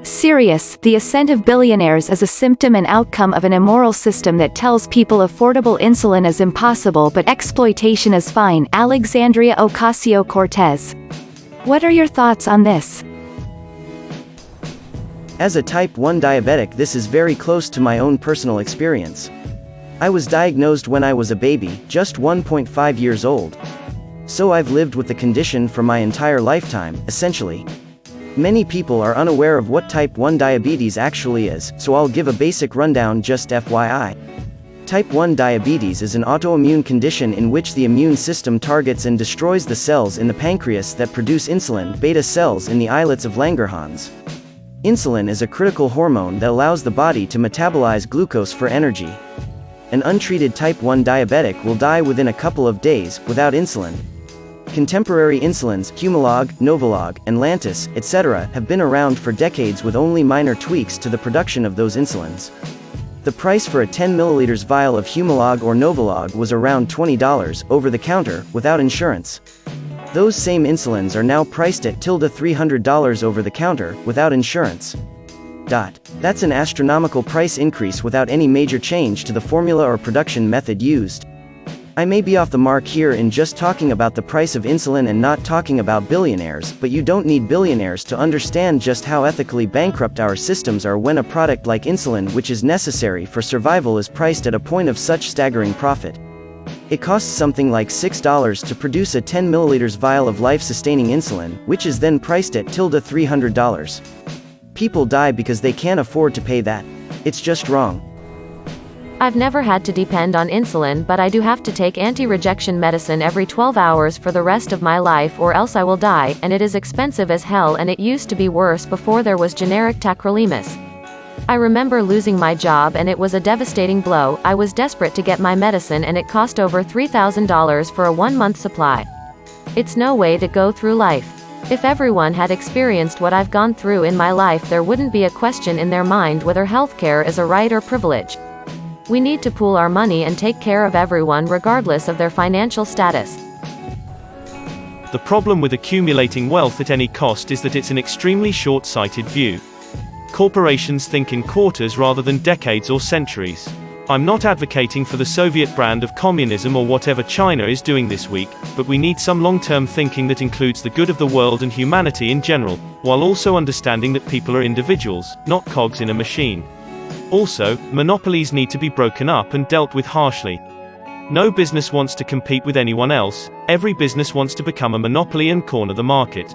Serious, the ascent of billionaires is a symptom and outcome of an immoral system that tells people affordable insulin is impossible but exploitation is fine. Alexandria Ocasio-Cortez. What are your thoughts on this? As a type 1 diabetic, this is very close to my own personal experience. I was diagnosed when I was a baby, just 1.5 years old. So I've lived with the condition for my entire lifetime, essentially. Many people are unaware of what type 1 diabetes actually is, so I'll give a basic rundown just FYI. Type 1 diabetes is an autoimmune condition in which the immune system targets and destroys the cells in the pancreas that produce insulin, beta cells in the islets of Langerhans. Insulin is a critical hormone that allows the body to metabolize glucose for energy. An untreated type 1 diabetic will die within a couple of days, without insulin. Contemporary insulins, Humalog, Novolog, and Lantus, etc., have been around for decades with only minor tweaks to the production of those insulins. The price for a 10 ml vial of Humalog or Novolog was around $20, over the counter, without insurance. Those same insulins are now priced at $300 over the counter, without insurance. That's an astronomical price increase without any major change to the formula or production method used. I may be off the mark here in just talking about the price of insulin and not talking about billionaires, but you don't need billionaires to understand just how ethically bankrupt our systems are when a product like insulin, which is necessary for survival, is priced at a point of such staggering profit. It costs something like $6 to produce a 10 ml vial of life-sustaining insulin, which is then priced at $300. People die because they can't afford to pay that. It's just wrong. I've never had to depend on insulin, but I do have to take anti-rejection medicine every 12 hours for the rest of my life or else I will die, and it is expensive as hell, and it used to be worse before there was generic tacrolimus. I remember losing my job and it was a devastating blow. I was desperate to get my medicine and it cost over $3,000 for a 1-month supply. It's no way to go through life. If everyone had experienced what I've gone through in my life, there wouldn't be a question in their mind whether healthcare is a right or privilege. We need to pool our money and take care of everyone regardless of their financial status. The problem with accumulating wealth at any cost is that it's an extremely short-sighted view. Corporations think in quarters rather than decades or centuries. I'm not advocating for the Soviet brand of communism or whatever China is doing this week, but we need some long-term thinking that includes the good of the world and humanity in general, while also understanding that people are individuals, not cogs in a machine. Also, monopolies need to be broken up and dealt with harshly. No business wants to compete with anyone else, every business wants to become a monopoly and corner the market.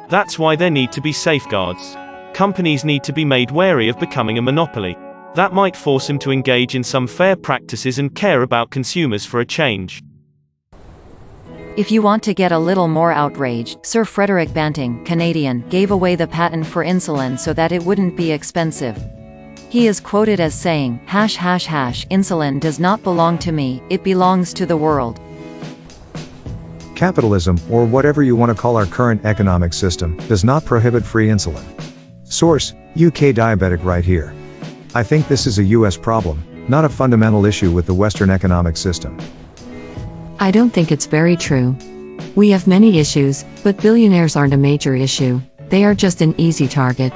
That's why there need to be safeguards. Companies need to be made wary of becoming a monopoly. That might force them to engage in some fair practices and care about consumers for a change. If you want to get a little more outraged, Sir Frederick Banting, Canadian, gave away the patent for insulin so that it wouldn't be expensive. He is quoted as saying, ###, insulin does not belong to me, it belongs to the world. Capitalism, or whatever you want to call our current economic system, does not prohibit free insulin. Source, UK diabetic right here. I think this is a US problem, not a fundamental issue with the Western economic system. I don't think it's very true. We have many issues, but billionaires aren't a major issue. They are just an easy target.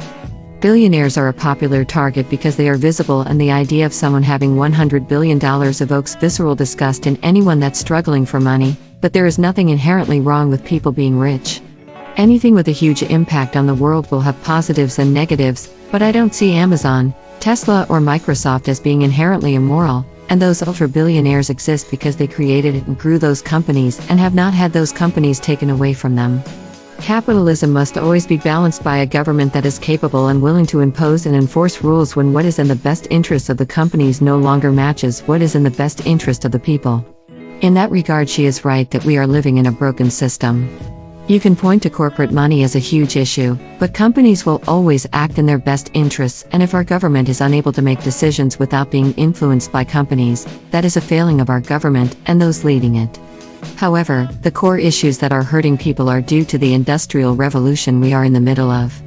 Billionaires are a popular target because they are visible, and the idea of someone having $100 billion evokes visceral disgust in anyone that's struggling for money, but there is nothing inherently wrong with people being rich. Anything with a huge impact on the world will have positives and negatives, but I don't see Amazon, Tesla or Microsoft as being inherently immoral, and those ultra-billionaires exist because they created it and grew those companies and have not had those companies taken away from them. Capitalism must always be balanced by a government that is capable and willing to impose and enforce rules when what is in the best interest of the companies no longer matches what is in the best interest of the people. In that regard, she is right that we are living in a broken system. You can point to corporate money as a huge issue, but companies will always act in their best interests, and if our government is unable to make decisions without being influenced by companies, that is a failing of our government and those leading it. However, the core issues that are hurting people are due to the industrial revolution we are in the middle of.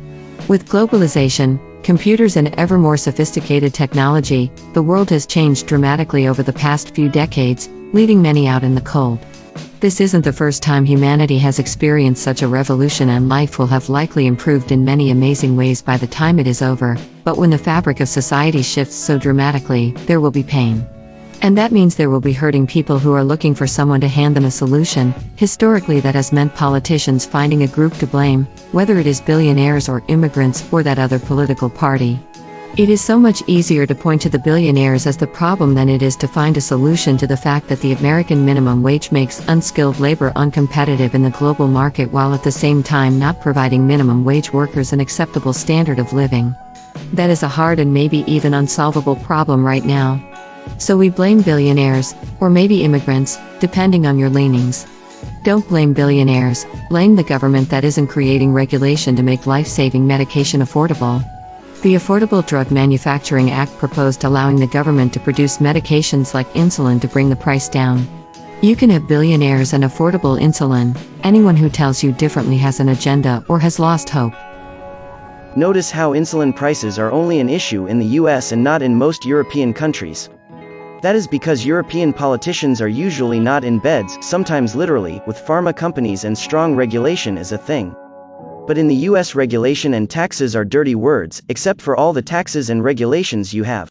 With globalization, computers and ever more sophisticated technology, the world has changed dramatically over the past few decades, leaving many out in the cold. This isn't the first time humanity has experienced such a revolution, and life will have likely improved in many amazing ways by the time it is over, but when the fabric of society shifts so dramatically, there will be pain. And that means there will be hurting people who are looking for someone to hand them a solution. Historically, that has meant politicians finding a group to blame, whether it is billionaires or immigrants or that other political party. It is so much easier to point to the billionaires as the problem than it is to find a solution to the fact that the American minimum wage makes unskilled labor uncompetitive in the global market, while at the same time not providing minimum wage workers an acceptable standard of living. That is a hard and maybe even unsolvable problem right now. So we blame billionaires, or maybe immigrants, depending on your leanings. Don't blame billionaires, blame the government that isn't creating regulation to make life-saving medication affordable. The Affordable Drug Manufacturing Act proposed allowing the government to produce medications like insulin to bring the price down. You can have billionaires and affordable insulin. Anyone who tells you differently has an agenda or has lost hope. Notice how insulin prices are only an issue in the US and not in most European countries. That is because European politicians are usually not in beds, sometimes literally, with pharma companies, and strong regulation is a thing. But in the US, regulation and taxes are dirty words, except for all the taxes and regulations you have.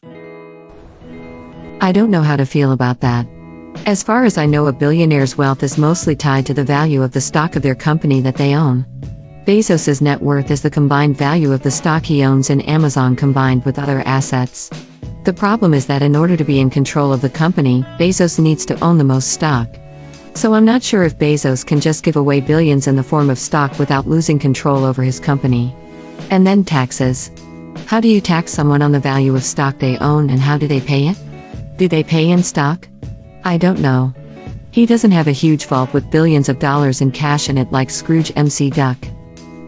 I don't know how to feel about that. As far as I know, a billionaire's wealth is mostly tied to the value of the stock of their company that they own. Bezos's net worth is the combined value of the stock he owns in Amazon combined with other assets. The problem is that in order to be in control of the company, Bezos needs to own the most stock. So I'm not sure if Bezos can just give away billions in the form of stock without losing control over his company. And then taxes. How do you tax someone on the value of stock they own, and how do they pay it? Do they pay in stock? I don't know. He doesn't have a huge vault with billions of dollars in cash in it like Scrooge McDuck.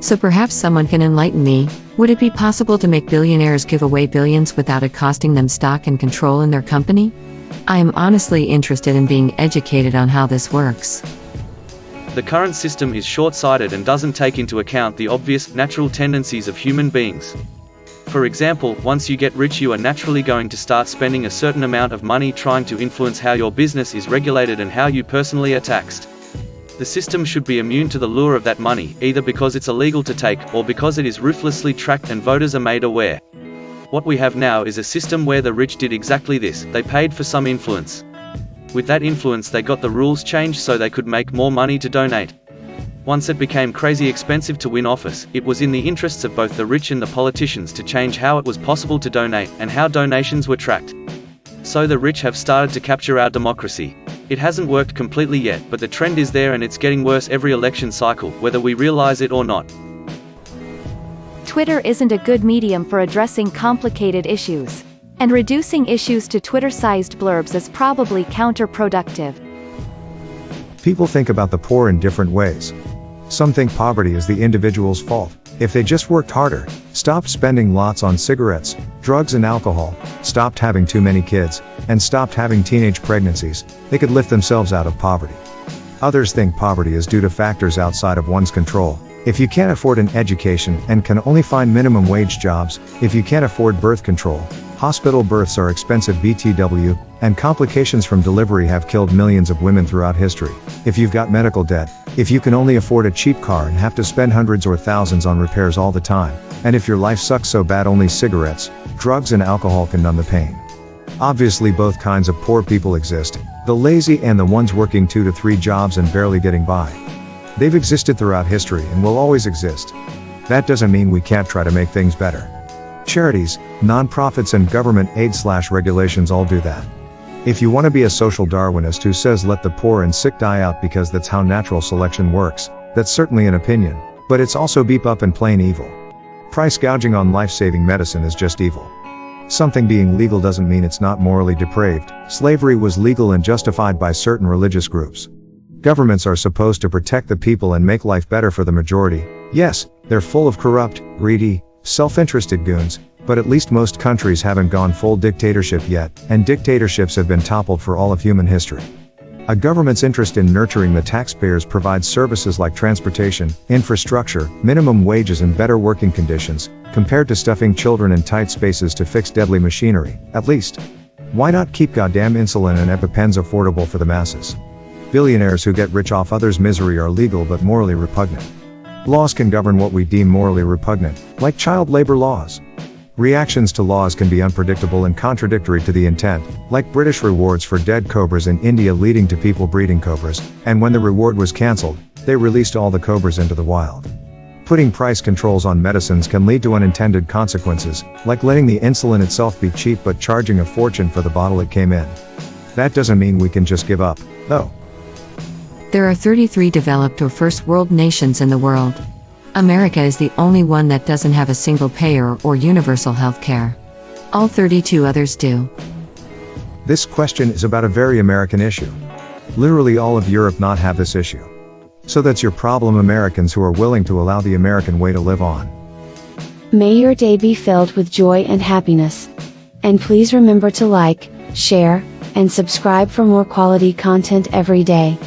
So perhaps someone can enlighten me. Would it be possible to make billionaires give away billions without it costing them stock and control in their company? I am honestly interested in being educated on how this works. The current system is short-sighted and doesn't take into account the obvious, natural tendencies of human beings. For example, once you get rich, you are naturally going to start spending a certain amount of money trying to influence how your business is regulated and how you personally are taxed. The system should be immune to the lure of that money, either because it's illegal to take, or because it is ruthlessly tracked and voters are made aware. What we have now is a system where the rich did exactly this: they paid for some influence. With that influence, they got the rules changed so they could make more money to donate. Once it became crazy expensive to win office, it was in the interests of both the rich and the politicians to change how it was possible to donate, and how donations were tracked. So the rich have started to capture our democracy. It hasn't worked completely yet, but the trend is there, and it's getting worse every election cycle, whether we realize it or not. Twitter isn't a good medium for addressing complicated issues. And reducing issues to Twitter-sized blurbs is probably counterproductive. People think about the poor in different ways. Some think poverty is the individual's fault. If they just worked harder, stopped spending lots on cigarettes, drugs and alcohol, stopped having too many kids, and stopped having teenage pregnancies, they could lift themselves out of poverty. Others think poverty is due to factors outside of one's control. If you can't afford an education and can only find minimum wage jobs, if you can't afford birth control, hospital births are expensive BTW, and complications from delivery have killed millions of women throughout history. If you've got medical debt, if you can only afford a cheap car and have to spend hundreds or thousands on repairs all the time, and if your life sucks so bad only cigarettes, drugs and alcohol can numb the pain. Obviously both kinds of poor people exist, the lazy and the ones working 2 to 3 jobs and barely getting by. They've existed throughout history and will always exist. That doesn't mean we can't try to make things better. Charities, non-profits and government aid/regulations all do that. If you want to be a social Darwinist who says let the poor and sick die out because that's how natural selection works, that's certainly an opinion, but it's also beep up and plain evil. Price gouging on life-saving medicine is just evil. Something being legal doesn't mean it's not morally depraved. Slavery was legal and justified by certain religious groups. Governments are supposed to protect the people and make life better for the majority. Yes, they're full of corrupt, greedy, self-interested goons, but at least most countries haven't gone full dictatorship yet, and dictatorships have been toppled for all of human history. A government's interest in nurturing the taxpayers provides services like transportation, infrastructure, minimum wages and better working conditions, compared to stuffing children in tight spaces to fix deadly machinery, at least. Why not keep goddamn insulin and EpiPens affordable for the masses? Billionaires who get rich off others' misery are legal but morally repugnant. Laws can govern what we deem morally repugnant, like child labor laws. Reactions to laws can be unpredictable and contradictory to the intent, like British rewards for dead cobras in India leading to people breeding cobras, and when the reward was cancelled, they released all the cobras into the wild. Putting price controls on medicines can lead to unintended consequences, like letting the insulin itself be cheap but charging a fortune for the bottle it came in. That doesn't mean we can just give up, though. There are 33 developed or first world nations in the world. America is the only one that doesn't have a single payer or universal health care. All 32 others do. This question is about a very American issue. Literally all of Europe not have this issue. So that's your problem, Americans who are willing to allow the American way to live on. May your day be filled with joy and happiness. And please remember to like, share, and subscribe for more quality content every day.